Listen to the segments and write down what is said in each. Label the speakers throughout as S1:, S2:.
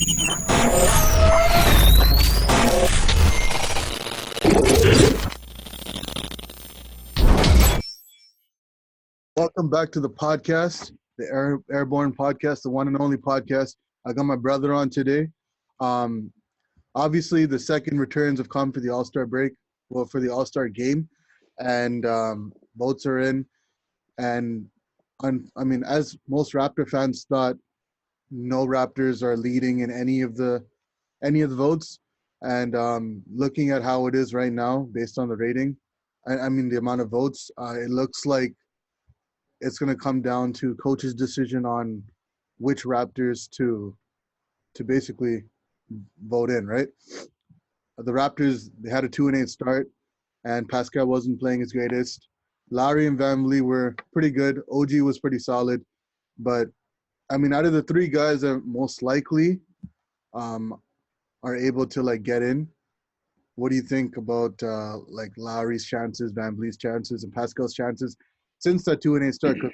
S1: Welcome back to the podcast, the Airborne podcast, the one and only podcast. I got my brother on today. Obviously, the second returns have come for the All-Star break, well, for the All-Star game, and votes are in. And as most Raptor fans thought, no Raptors are leading in any of the votes. And looking at how it is right now, based on the rating, the amount of votes, it looks like it's going to come down to coach's decision on which Raptors to basically vote in, right? The Raptors, they had a 2-8 start, and Pascal wasn't playing his greatest. Lowry and Vanvleet were pretty good. OG was pretty solid. But, out of the three guys that most likely are able to, get in, what do you think about, Lowry's chances, VanVleet's chances, and Pascal's chances since that 2-8 start? Because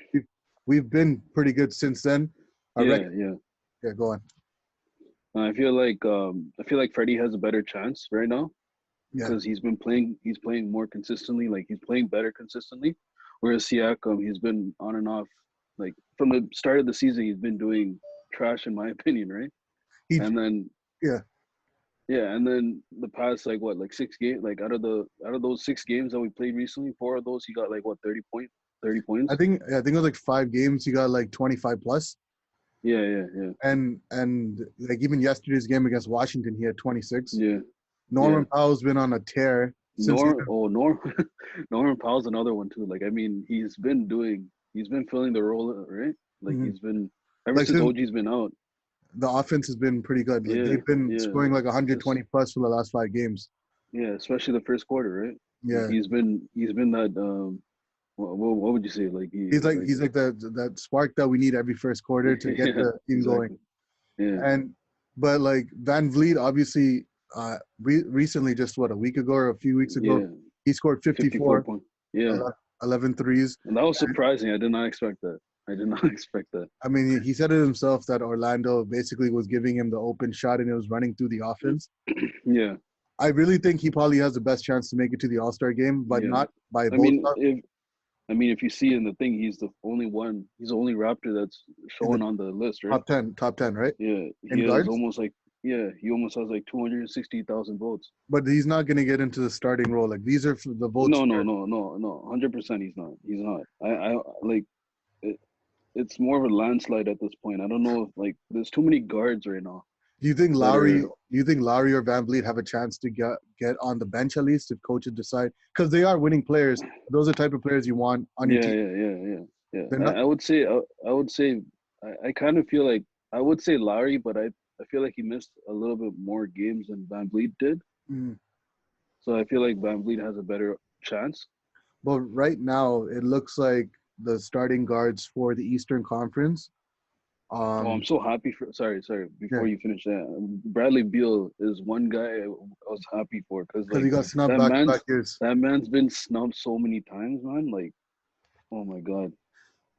S1: we've been pretty good since then.
S2: Yeah,
S1: go on.
S2: I feel like Freddie has a better chance right now because he's playing more consistently. Like, he's playing better consistently, whereas Siakam, he's been on and off. Like, from the start of the season, he's been doing trash, in my opinion, right? And then the past 6 games, out of those 6 games that we played recently, 4 of those he got 30 points.
S1: I think it was 5 games he got 25 plus.
S2: Yeah.
S1: And even yesterday's game against Washington, he had 26.
S2: Yeah.
S1: Norman Powell's been on a tear.
S2: Norman Powell's another one too. He's been filling the role, right? He's been ever since OG's been out.
S1: The offense has been pretty good. They've been scoring 120 plus for the last 5 games.
S2: Yeah, especially the first quarter, right?
S1: Yeah.
S2: He's been that what would you say?
S1: He's like that spark that we need every first quarter to get the team going.
S2: Yeah.
S1: But VanVleet, obviously, recently, just a week ago or a few weeks ago, he scored 54
S2: points.
S1: 11 threes.
S2: And that was surprising. I did not expect that.
S1: He said it himself that Orlando basically was giving him the open shot and it was running through the offense.
S2: Yeah.
S1: I really think he probably has the best chance to make it to the All-Star game, but not by vote.
S2: If you see in the thing, he's the only Raptor that's showing on the list, right?
S1: Top 10, right?
S2: Yeah. He almost has 260,000 votes.
S1: But he's not going to get into the starting role. These are the votes.
S2: No. 100% he's not. It's more of a landslide at this point. I don't know if there's too many guards right now.
S1: Do you think Lowry or VanVleet have a chance to get on the bench at least if coaches decide? Because they are winning players. Those are the type of players you want on your team.
S2: Yeah. I would say I kind of feel like I would say Lowry, but I feel like he missed a little bit more games than VanVleet did.
S1: Mm.
S2: So I feel like VanVleet has a better chance.
S1: But right now, it looks like the starting guards for the Eastern Conference.
S2: I'm so happy for. Sorry. Before you finish that, Bradley Beal is one guy I was happy for because
S1: he got snubbed back years.
S2: That man's been snubbed so many times, man. Oh my god.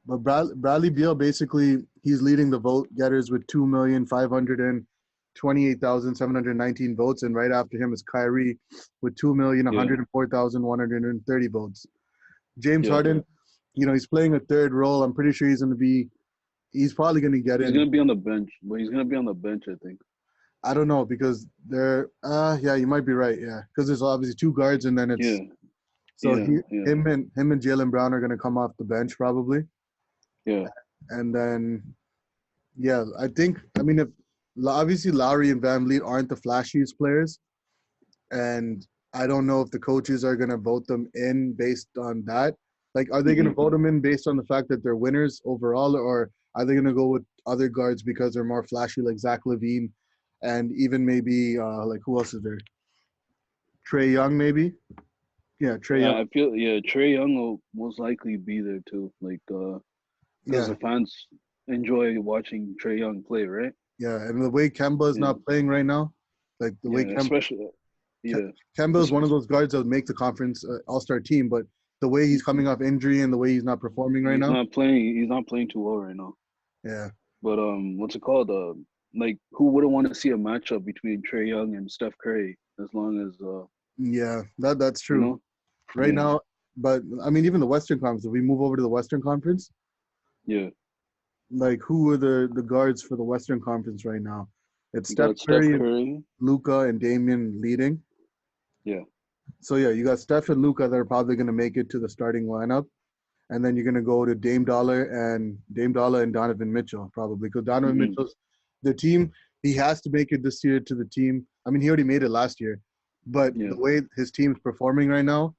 S1: But Bradley Beal, basically, he's leading the vote getters with 2,528,719 votes, and right after him is Kyrie with 2,104,130 votes. James Harden, he's playing a third role. I'm pretty sure he's probably going to get in.
S2: He's going to be on the bench, but he's going to be on the bench, I think.
S1: I don't know because you might be right, because there's obviously 2 guards and then it's him and Jaylen Brown are going to come off the bench probably.
S2: Yeah.
S1: And then, I think, if obviously Lowry and VanVleet aren't the flashiest players, and I don't know if the coaches are going to vote them in based on that. Are they going to vote them in based on the fact that they're winners overall, or are they going to go with other guards because they're more flashy, like Zach Lavine, and even maybe who else is there? Trae Young, maybe. Yeah, Trae Young.
S2: I feel Trae Young will most likely be there too. Because the fans enjoy watching Trae Young play, right?
S1: Yeah, and the way Kemba is not playing right now,
S2: Kemba
S1: is one of those guards that would make the conference All-Star team, but the way he's coming off injury and the way he's not performing right now.
S2: He's not playing too well right now.
S1: Yeah.
S2: But what's it called? like who wouldn't want to see a matchup between Trae Young and Steph Curry as long as
S1: Yeah, that's true.
S2: you know?
S1: Right now, but I mean, even the Western Conference. If we move over to the Western Conference,
S2: Yeah.
S1: like who are the guards for the Western Conference right now? It's
S2: You
S1: Steph
S2: got Steph
S1: Curry,
S2: Curry.
S1: Luka, and Damian leading.
S2: Yeah.
S1: So yeah, you got Steph and Luka that are probably going to make it to the starting lineup, and then you're going to go to Dame Dollar and Donovan Mitchell probably because Donovan
S2: Mm-hmm.
S1: Mitchell's the team. He has to make it this year to the team. I mean, he already made it last year, but the way his team's performing right now,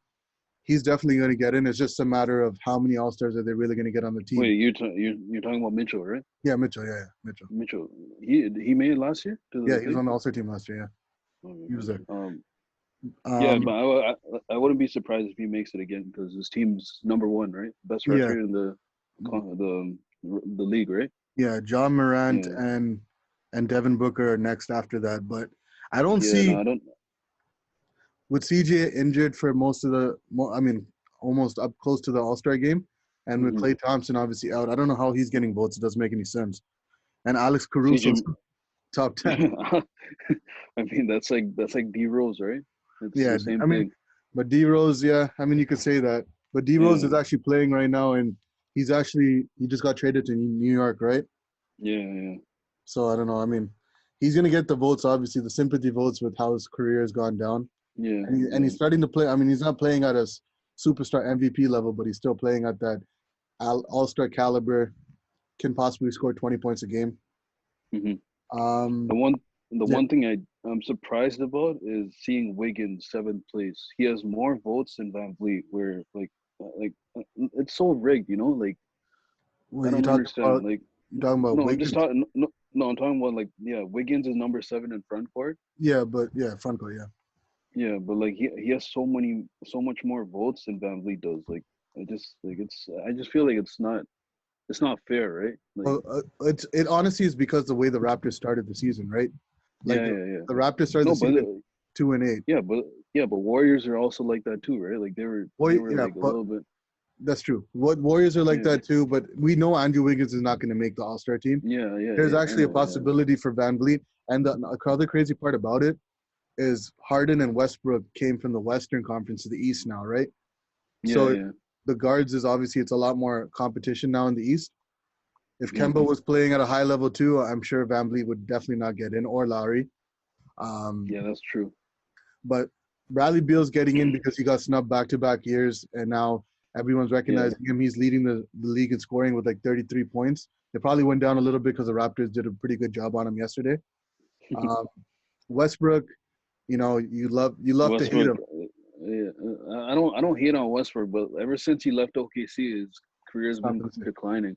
S1: he's definitely going to get in. It's just a matter of how many All-Stars are they really going to get on the team.
S2: Wait, you're talking about Mitchell, right?
S1: Yeah, Mitchell. Yeah, Mitchell.
S2: Mitchell. He made it last year.
S1: Yeah, he was on the All-Star team last year. Yeah, he was there.
S2: Yeah, but I wouldn't be surprised if he makes it again because his team's number one, right? Best record in the league, right?
S1: Yeah, John Morant and Devin Booker are next after that, but I don't see.
S2: No, I don't.
S1: With CJ injured for most of almost up close to the All-Star game, and with Klay Thompson obviously out, I don't know how he's getting votes. It doesn't make any sense. And Alex Caruso, top 10.
S2: I mean, that's like D Rose, right? It's the same thing.
S1: But D Rose, yeah, I mean you could say that. But D Rose is actually playing right now, and he just got traded to New York, right?
S2: Yeah.
S1: So I don't know. I mean, he's gonna get the votes, obviously, the sympathy votes with how his career has gone down.
S2: Yeah.
S1: And he's starting to play. I mean, he's not playing at a superstar MVP level, but he's still playing at that All-Star caliber. Can possibly score 20 points a game.
S2: Mm-hmm. The one thing I'm surprised about is seeing Wiggins 7th place. He has more votes than VanVleet. Where like it's so rigged, you know? Like I don't understand. Like
S1: you're talking about
S2: no,
S1: Wiggins?
S2: I'm just talking. No, I'm talking about Wiggins is number 7 in front court.
S1: Yeah, but front court, yeah.
S2: Yeah, but like he has so much more votes than VanVleet does. Like I just feel like it's not fair, right? Like,
S1: it honestly is because the way the Raptors started the season, right? Like the Raptors started the season 2-8.
S2: Yeah, but Warriors are also like that too, right? Like they were like a little bit.
S1: That's true. What Warriors are like that too, but we know Andrew Wiggins is not going to make the All-Star team.
S2: Yeah.
S1: There's actually a possibility for VanVleet, and the other crazy part about it is Harden and Westbrook came from the Western Conference to the East now, right? The guards is obviously it's a lot more competition now in the East. If Kemba was playing at a high level too, I'm sure VanVleet would definitely not get in, or Lowry.
S2: Yeah, that's true.
S1: But Bradley Beal's getting in because he got snubbed back-to-back years, and now everyone's recognizing him. He's leading the league in scoring with like 33 points. They probably went down a little bit because the Raptors did a pretty good job on him yesterday. Westbrook, you love Westbrook, to hate him.
S2: Yeah, I don't hate on Westbrook, but ever since he left OKC, his career's been declining.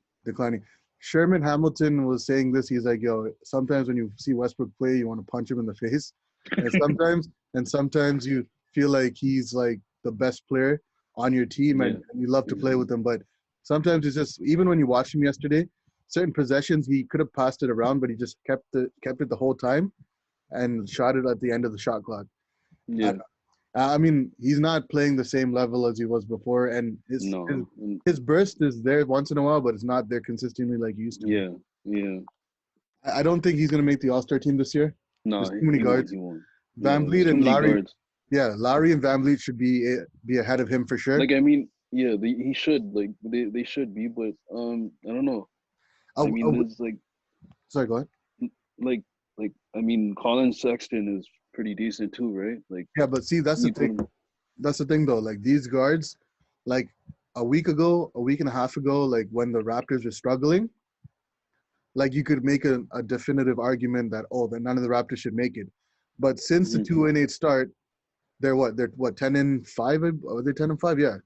S1: Sherman Hamilton was saying this. He's like, yo, sometimes when you see Westbrook play, you want to punch him in the face. And sometimes you feel like he's like the best player on your team and you love to play with him. But sometimes it's just, even when you watched him yesterday, certain possessions, he could have passed it around, but he just kept it the whole time and shot it at the end of the shot clock.
S2: Yeah.
S1: I mean, he's not playing the same level as he was before, and his burst is there once in a while, but it's not there consistently like he used to.
S2: Yeah.
S1: I don't think he's gonna make the All-Star team this year.
S2: No,
S1: there's too many guards.
S2: He won't.
S1: VanVleet and Lowry. Yeah, Lowry and VanVleet should be ahead of him for sure.
S2: Like I mean, he should they should be, but I don't know. I mean, there's like.
S1: Sorry, go ahead.
S2: Like I mean, Colin Sexton is pretty decent too, right? Like
S1: yeah, but see, that's the thing. That's the thing though. Like these guards, like a week and a half ago, like when the Raptors were struggling, like you could make a definitive argument that that none of the Raptors should make it. But since the 2-8 start, they're 10-5? Are they 10-5? Yeah.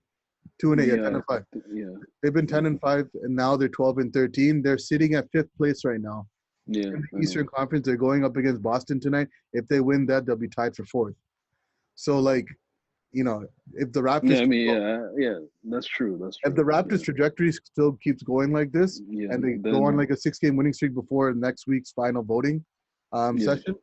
S1: 2-8, 10-5.
S2: Yeah.
S1: They've been 10-5 and now they're 12-13. They're sitting at 5th place right now.
S2: Yeah.
S1: In the Eastern Conference, they're going up against Boston tonight. If they win that, they'll be tied for 4th. So like, if the Raptors
S2: that's true.
S1: If the Raptors trajectory still keeps going like this, and they go on like a 6-game winning streak before next week's final voting session,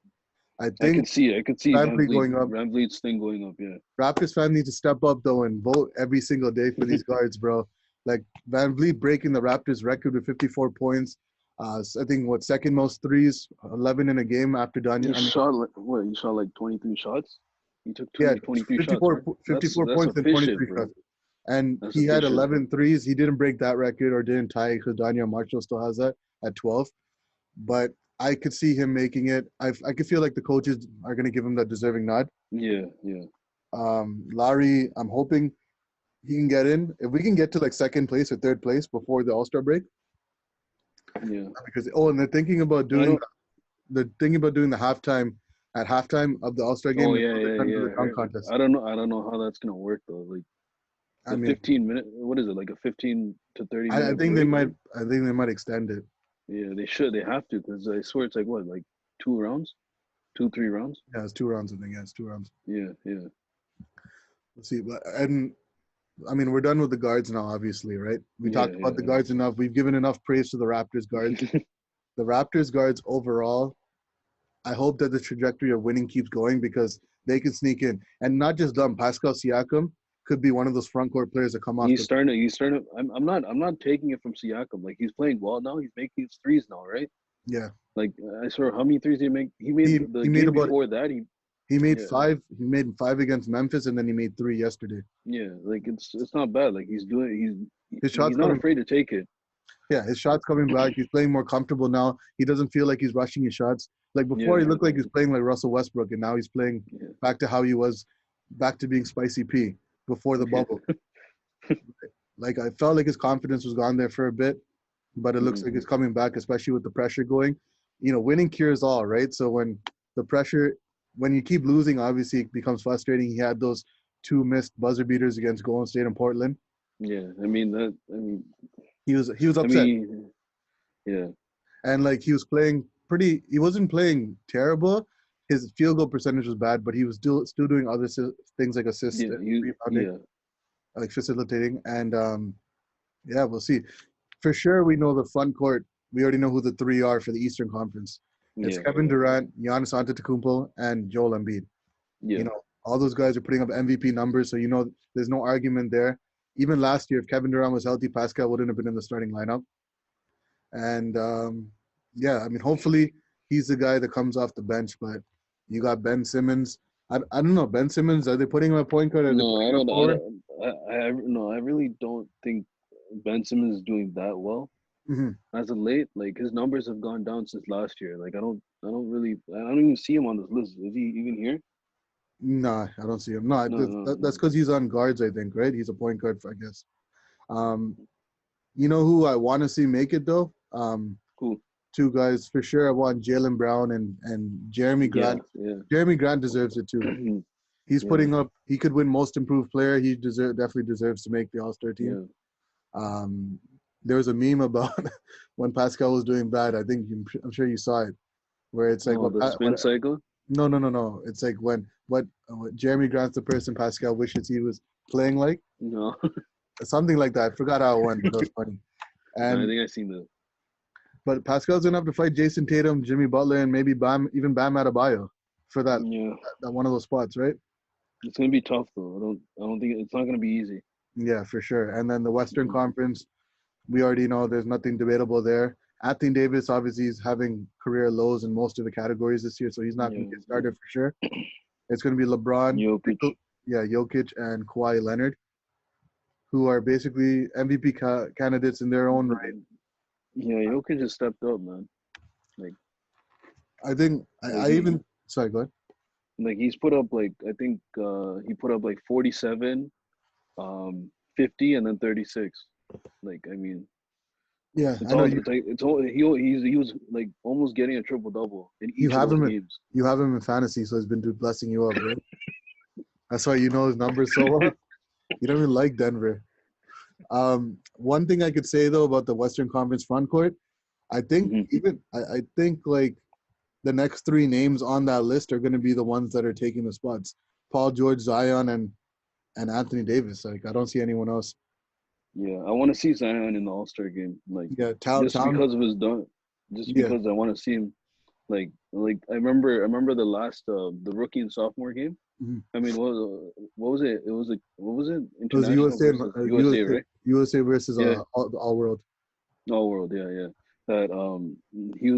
S1: I could see
S2: VanVleet's thing going up. Yeah.
S1: Raptors fans need to step up though and vote every single day for these guards, bro. Like VanVleet breaking the Raptors record with 54 points. I think second most threes, 11 in a game after Danya.
S2: He shot like what? He shot like 23 shots. He took 23 shots.
S1: 54,
S2: Right?
S1: 54
S2: That's
S1: points and 23
S2: efficient, bro.
S1: shots. And
S2: That's
S1: he had
S2: efficient.
S1: 11 threes. He didn't break that record or didn't tie because Danya Marshall still has that at 12. But I could see him making it. I could feel like the coaches are going to give him that deserving nod.
S2: Yeah.
S1: Larry, I'm hoping he can get in. If we can get to like second place or third place before the All-Star break.
S2: Yeah.
S1: Because and they're thinking about doing the halftime of the All-Star game.
S2: Oh
S1: The
S2: yeah.
S1: dunk contest.
S2: I don't know how that's gonna work though. Like the 15-minute. What is it? Like a 15 to 30 minute
S1: I think
S2: break?
S1: they might extend it.
S2: Yeah, they should. They have to because I swear it's like what, like 3 rounds?
S1: Yeah, it's 2 rounds. I think. Yeah, it's 2 rounds.
S2: Yeah.
S1: Let's see, we're done with the guards now, obviously, right? We talked about the guards enough. We've given enough praise to the Raptors guards. The Raptors guards overall, I hope that the trajectory of winning keeps going because they can sneak in. And not just them, Pascal Siakam could be one of those front court players that come off.
S2: He's starting. I'm not taking it from Siakam. Like he's playing well now. He's making his threes now, right?
S1: Yeah.
S2: Like I swear, how many threes did he make? He made the game before that.
S1: He made 5. He made 5 against Memphis, and then he made 3 yesterday.
S2: Yeah, like it's not bad. Like he's
S1: shots
S2: not afraid to take it.
S1: Yeah, his shot's coming back. He's playing more comfortable now. He doesn't feel like he's rushing his shots. Like before, he looked like he was playing like Russell Westbrook, and now he's playing back to how he was, back to being Spicy P before the bubble. Like I felt like his confidence was gone there for a bit, but it looks like it's coming back, especially with the pressure going. Winning cures all, right? So when you keep losing, obviously it becomes frustrating. He had those 2 missed buzzer beaters against Golden State and Portland.
S2: Yeah,
S1: he was upset.
S2: Yeah.
S1: And like he wasn't playing terrible. His field goal percentage was bad, but he was still doing other things like assists and rebounding, like facilitating. And we'll see. For sure, we know the front court. We already know who the 3 are for the Eastern Conference. It's Kevin Durant, Giannis Antetokounmpo, and Joel Embiid.
S2: Yeah.
S1: All those guys are putting up MVP numbers, so there's no argument there. Even last year, if Kevin Durant was healthy, Pascal wouldn't have been in the starting lineup. And hopefully he's the guy that comes off the bench. But you got Ben Simmons. I don't know, Ben Simmons. Are they putting him at point guard?
S2: No, I really don't think Ben Simmons is doing that well. As of late, like his numbers have gone down since last year. Like I don't even see him on this list. Is he even here?
S1: No, I don't see him. No. That's because he's on guards, I think, right? He's a point guard, I guess. You know who I want to see make it though?
S2: Cool.
S1: 2 guys for sure. I want Jaylen Brown and Jerami Grant.
S2: Yeah.
S1: Jerami Grant deserves it too. He's putting up. He could win Most Improved Player. He definitely deserves to make the All-Star team. Yeah. There was a meme about when Pascal was doing bad. I'm sure you saw it, where it's like
S2: the spin cycle.
S1: No. It's like when what Jerami Grant's the person Pascal wishes he was playing like.
S2: No.
S1: Something like that. I forgot how it went. That was funny. And
S2: I think I've seen that.
S1: But Pascal's gonna have to fight Jason Tatum, Jimmy Butler, and maybe Bam Adebayo for that one of those spots, right?
S2: It's gonna be tough though. I don't think it's not gonna be easy.
S1: Yeah, for sure. And then the Western Conference, we already know there's nothing debatable there. Anthony Davis obviously is having career lows in most of the categories this year, so he's not going to get started for sure. It's going to be LeBron, Jokic, and Kawhi Leonard, who are basically MVP candidates in their own right.
S2: Yeah, Jokic just stepped up, man. Like,
S1: I think sorry, go ahead.
S2: Like he's put up like he put up like 47, 50, and then 36. Like
S1: yeah,
S2: I know he was like almost getting a triple double in each of those games.
S1: You have him in fantasy, so he's been blessing you up, right? That's why you know his numbers so well. You don't even like Denver. One thing I could say though about the Western Conference front court, I think I think like the next 3 names on that list are going to be the ones that are taking the spots: Paul George, Zion, and Anthony Davis. Like I don't see anyone else.
S2: Yeah, I want to see Zion in the All-Star game. Like because of his dunk. Just because I want to see him. Like I remember the last the rookie and sophomore game. I mean, what was it? It was like what was it?
S1: It was USA, right? USA versus All World.
S2: All World, yeah. that he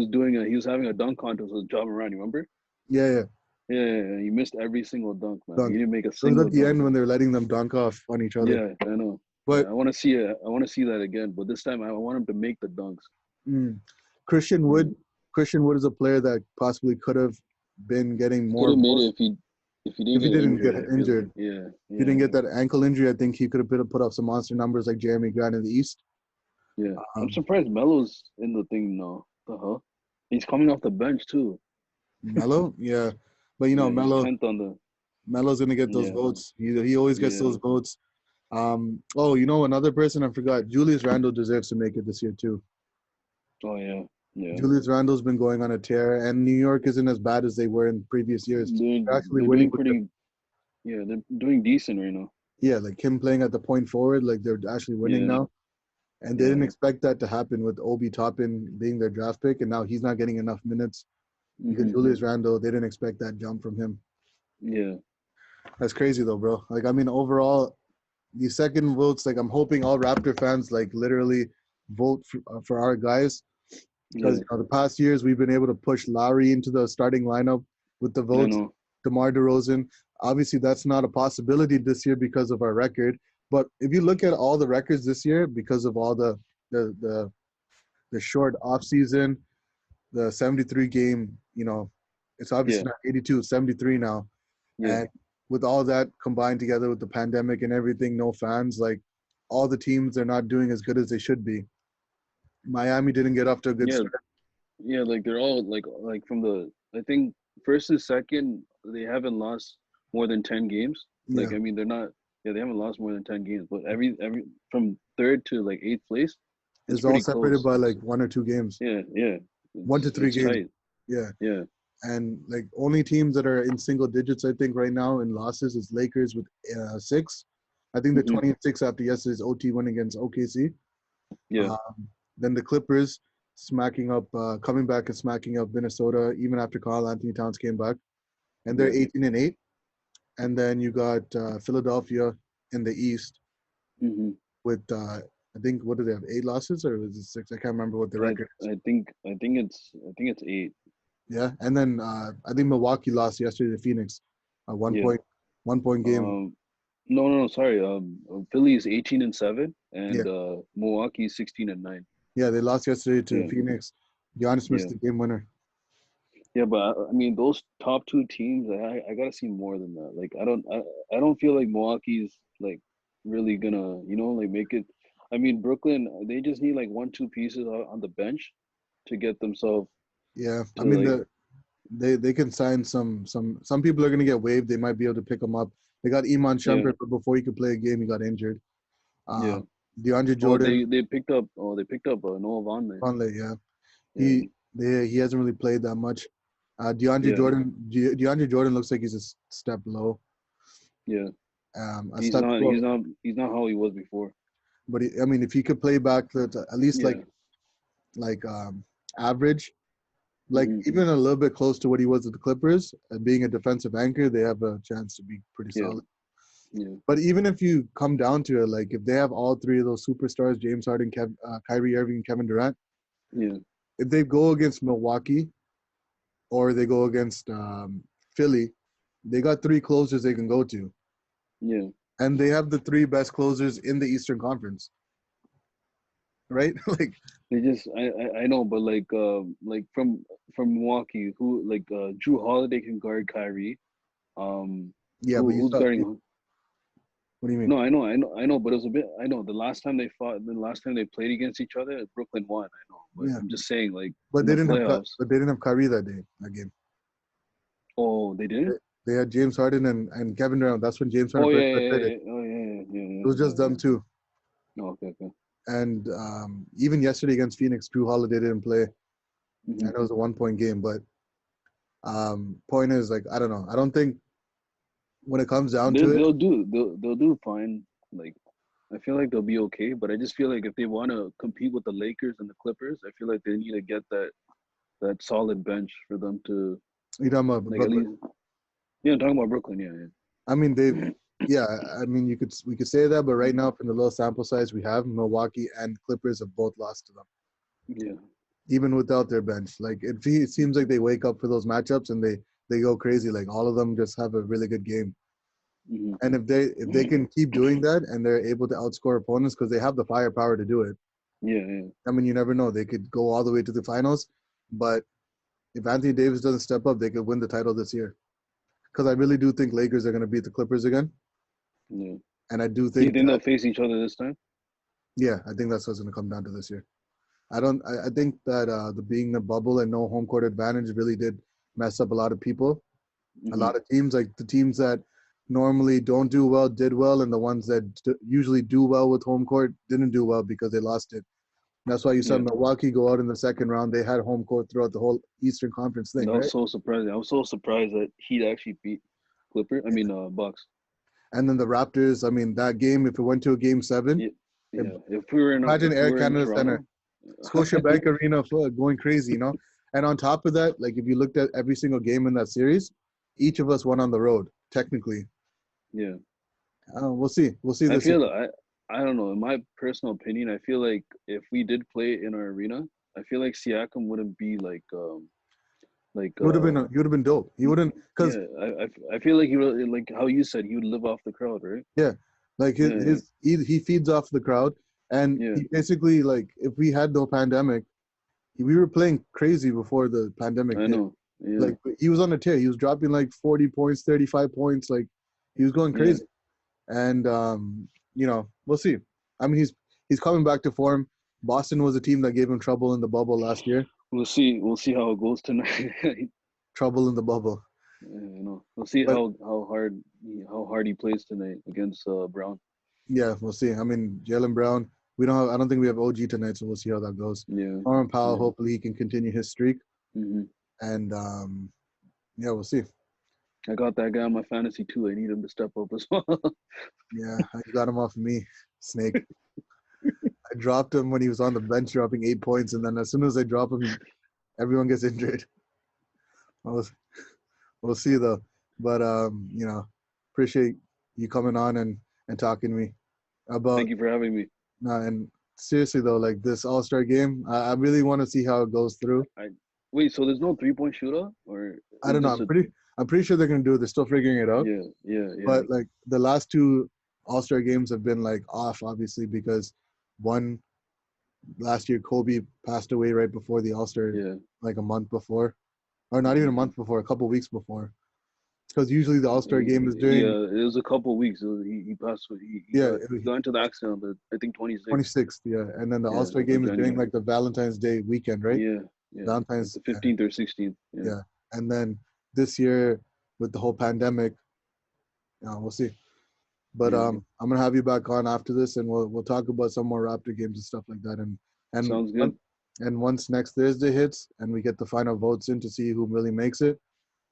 S2: was having a dunk contest with Ja Morant. You remember?
S1: Yeah.
S2: Yeah. He missed every single dunk, man. He
S1: Dunk.
S2: didn't make a
S1: It was
S2: single
S1: at the
S2: dunk.
S1: end when they were letting them dunk off on each other.
S2: Yeah, I know. Yeah,
S1: But
S2: I want to see it. I want to see that again. But this time, I want him to make the dunks.
S1: Christian Wood.
S2: Yeah.
S1: Christian Wood is a player that possibly could have been getting
S2: He
S1: more
S2: could have made
S1: votes
S2: it if he
S1: if
S2: didn't
S1: he
S2: get
S1: didn't
S2: injured.
S1: get
S2: I feel like.
S1: injured.
S2: Yeah.
S1: If he didn't get that ankle injury, I think he could have put up some monster numbers like Jerami Grant in the East.
S2: Yeah. I'm surprised Melo's in the thing now. The hell? He's coming off the bench too.
S1: Melo, yeah, but you know
S2: Yeah, he's
S1: Melo.
S2: 10th on the.
S1: Melo's gonna get those
S2: Yeah.
S1: votes. He always gets
S2: Yeah.
S1: those votes. Oh, you know another person I forgot. Julius Randle deserves to make it this year too.
S2: Oh yeah. Yeah.
S1: Julius Randle's been going on a tear, and New York isn't as bad as they were in previous years. They're actually
S2: They're
S1: winning.
S2: doing pretty. Yeah, they're doing decent right now.
S1: Yeah, like him playing at the point forward, like they're actually winning
S2: Yeah.
S1: now. And they didn't expect that to happen with Obi Toppin being their draft pick, and now he's not getting enough minutes because Julius Randle, they didn't expect that jump from him.
S2: Yeah.
S1: That's crazy though, bro. Like, I mean, overall, the second votes, like I'm hoping all Raptor fans like literally vote for our guys because you know, the past years we've been able to push Lowry into the starting lineup with the votes. DeMar DeRozan, obviously that's not a possibility this year because of our record. But if you look at all the records this year, because of all the short off season, the 73 game, you know, it's obviously not 82, it's 73 now.
S2: Yeah.
S1: And with all that combined together with the pandemic and everything, no fans, like all the teams are not doing as good as they should be. Miami didn't get off to a good start.
S2: Yeah, like they're all like from the I think first and second they haven't lost more than 10 games. Like I mean they're not they haven't lost more than 10 games, but every from third to like 8th place
S1: it's all separated by like 1 or 2 games.
S2: Yeah.
S1: 1 to 3 games.
S2: Tight. Yeah.
S1: And like only teams that are in single digits, I think, right now in losses is Lakers with 6. I think they're 20-6 after yesterday's OT win against OKC.
S2: Yeah.
S1: Then the Clippers coming back and smacking up Minnesota even after Karl Anthony Towns came back, and they're 18-8. And then you got Philadelphia in the East with I think what do they have 8 losses or was it 6? I can't remember what the record is.
S2: I think it's 8.
S1: Yeah, and then I think Milwaukee lost yesterday to Phoenix, a 1-point game.
S2: No, sorry. Philly is 18-7, and Milwaukee is 16-9.
S1: Yeah, they lost yesterday to Phoenix. Giannis missed the game winner.
S2: Yeah, but I mean those top 2 teams, I gotta see more than that. Like I don't feel like Milwaukee's like really gonna like make it. I mean Brooklyn, they just need like 1-2 pieces on the bench to get themselves.
S1: Yeah, I mean they can sign some people are gonna get waived. They might be able to pick them up. They got Iman Shumpert, but before he could play a game, he got injured. DeAndre Jordan.
S2: They picked up Noah Vonleh.
S1: Vonleh, yeah. He hasn't really played that much. DeAndre Jordan looks like he's a step low.
S2: Yeah. He's not how he was before.
S1: But I mean, if he could play back to at least like average, like even a little bit close to what he was at the Clippers, being a defensive anchor, they have a chance to be pretty solid.
S2: Yeah.
S1: But even if you come down to it, like if they have all 3 of those superstars, James Harden, Kyrie Irving, and Kevin Durant, if they go against Milwaukee or they go against Philly, they got 3 closers they can go to.
S2: Yeah.
S1: And they have the 3 best closers in the Eastern Conference. Right? Like
S2: they just I know, but like from Milwaukee, who like Drew Holiday can guard Kyrie. Who's guarding?
S1: What do you mean?
S2: No, I know, but it was a bit. I know the last time they played against each other, Brooklyn won. I know, but I'm just saying, like,
S1: but they didn't have Kyrie that game.
S2: Oh, they didn't.
S1: They had James Harden and Kevin Durant. That's when James Harden
S2: played.
S1: It was just them 2.
S2: Oh, okay.
S1: And even yesterday against Phoenix, Drew Holiday didn't play. And it was a 1-point game. But point is, like, I don't know. I don't think when it comes down to it,
S2: they'll do fine. Like, I feel like they'll be okay. But I just feel like if they want to compete with the Lakers and the Clippers, I feel like they need to get that solid bench for them to.
S1: You talking about
S2: like
S1: Brooklyn?
S2: At least, I'm talking about Brooklyn. Yeah.
S1: I mean, I mean, we could say that, but right now, from the low sample size we have, Milwaukee and Clippers have both lost to them. even without their bench. Like it seems like they wake up for those matchups and they go crazy. Like all of them just have a really good game.
S2: Mm-hmm.
S1: And if they can keep doing that and they're able to outscore opponents because they have the firepower to do it.
S2: Yeah.
S1: I mean, you never know. They could go all the way to the finals, but if Anthony Davis doesn't step up, they could win the title this year. Because I really do think Lakers are going to beat the Clippers again.
S2: Yeah.
S1: And I do
S2: Do you
S1: think
S2: think they'll face each other this time?
S1: yeah, I think that's what's going to come down to this year. I think that the being the bubble and no home court advantage really did mess up a lot of people.
S2: Mm-hmm.
S1: A lot of teams, like the teams that normally don't do well, did well, and the ones that usually do well with home court didn't do well because they lost it. That's why you saw Milwaukee go out in the second round. They had home court throughout the whole Eastern Conference thing,
S2: That
S1: right?
S2: was so surprising. I was so surprised that Heat actually beat Bucks.
S1: And then the Raptors, I mean, that game, if it went to a game 7,
S2: Yeah. If we were in
S1: imagine Air Canada
S2: Toronto,
S1: Center, Scotiabank Arena going crazy, And on top of that, like if you looked at every single game in that series, each of us won on the road, technically.
S2: Yeah.
S1: We'll see. We'll see this
S2: year. I don't know. In my personal opinion, I feel like if we did play in our arena, I feel like Siakam wouldn't be like
S1: he would have been dope. He wouldn't because
S2: I feel like he would, like how you said, he would live off the crowd, right?
S1: Yeah, like he feeds off the crowd, and he basically, like, if we had no pandemic, we were playing crazy before the pandemic.
S2: I know. Yeah.
S1: Like he was on a tear. He was dropping like 40 points, 35 points. Like he was going crazy, and we'll see. I mean, he's coming back to form. Boston was a team that gave him trouble in the bubble last year.
S2: We'll see how it goes tonight.
S1: Trouble in the bubble.
S2: We'll see how hard he plays tonight against Brown.
S1: Yeah, we'll see. I mean, Jaylen Brown. I don't think we have OG tonight, so we'll see how that goes.
S2: Yeah.
S1: Norman Powell. Hopefully, he can continue his streak.
S2: Mm-hmm.
S1: And we'll see.
S2: I got that guy on my fantasy too. I need him to step up as well.
S1: Yeah, you got him off of me, Snake. I dropped him when he was on the bench, dropping 8 points, and then as soon as I drop him, everyone gets injured. We'll see though. But appreciate you coming on and talking to me about.
S2: Thank you for having me.
S1: And seriously though, like this All-Star game, I really want to see how it goes through.
S2: Wait, so there's no 3-point shootout, or
S1: I don't know. I'm pretty sure they're gonna do it. They're still figuring it out.
S2: Yeah.
S1: But like the last 2 All-Star games have been like off, obviously, because one last year Kobe passed away right before the All-Star, like a month before, or not even a month before, a couple weeks before. Because usually the All-Star game is during.
S2: Yeah, it was a couple weeks. He passed away. He got into the accident on I think 26th.
S1: 26th, yeah. And then the All-Star game is during like the Valentine's Day weekend, right?
S2: Yeah.
S1: Valentine's.
S2: The 15th or 16th.
S1: Yeah. And then this year with the whole pandemic, we'll see. But I'm gonna have you back on after this, and we'll talk about some more Raptor games and stuff like that. And
S2: sounds good.
S1: And once next Thursday hits and we get the final votes in to see who really makes it,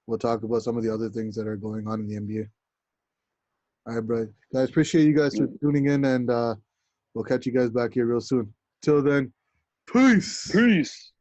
S1: we'll talk about some of the other things that are going on in the NBA. All right, bro. Guys, appreciate you guys for tuning in, and we'll catch you guys back here real soon. Till then, peace.
S2: Peace.